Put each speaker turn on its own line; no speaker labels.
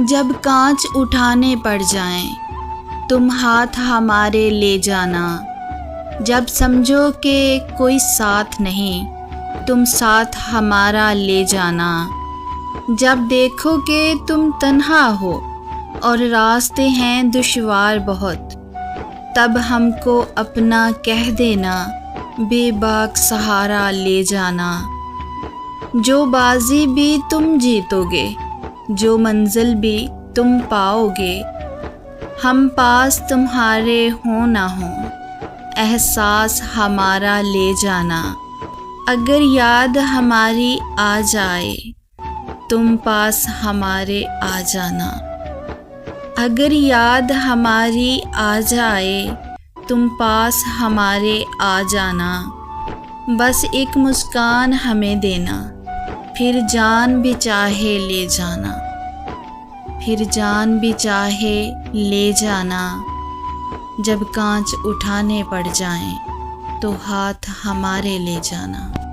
जब कांच उठाने पड़ जाएं, तुम हाथ हमारे ले जाना। जब समझो कि कोई साथ नहीं, तुम साथ हमारा ले जाना। जब देखो कि तुम तन्हा हो और रास्ते हैं दुश्वार बहुत, तब हमको अपना कह देना, बेबाक सहारा ले जाना। जो बाजी भी तुम जीतोगे, जो मंजिल भी तुम पाओगे, हम पास तुम्हारे हो ना हो, एहसास हमारा ले जाना। अगर याद हमारी आ जाए, तुम पास हमारे आ जाना। अगर याद हमारी आ जाए, तुम पास हमारे आ जाना। बस एक मुस्कान हमें देना, फिर जान भी चाहे ले जाना। फिर जान भी चाहे ले जाना। जब कांच उठाने पड़ जाएं, तो हाथ हमारे ले जाना।